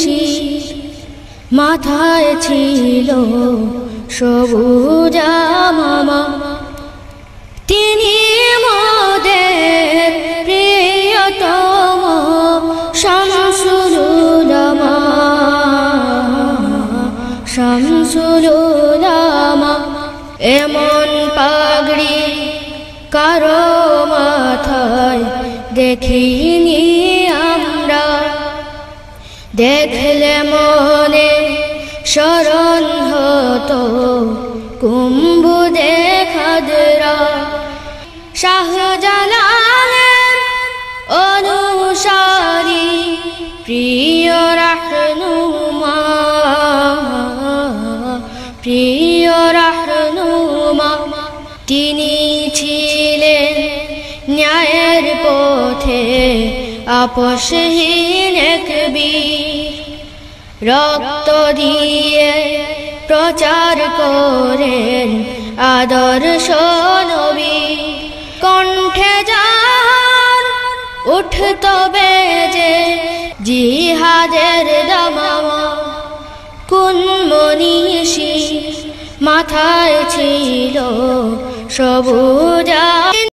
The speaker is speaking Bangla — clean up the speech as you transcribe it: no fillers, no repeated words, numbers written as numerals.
শীষ মাথায় ছিল সবুজ মামা তিনি মোদের প্রিয়তম শামসুল উলামা শামসুল উলামা এমন পাগড়ি কারো মাথায় দেখিনি আমরা দেখলে মনে শরণ হতো কুম্ভুদে খাদরা শাহজালালের অনুসারী প্রিয় রাহনুমা প্রিয় রাহনুমা তিনি ছিলেন ন্যায়ের পথে আপোষহীন এক বীর রক্ত দিয়ে প্রচার করেন আদর্শ নবী কণ্ঠে যার উঠত বেজে জিহাদের দামামা কোন মনীষী মাথায় ছিল সবুজ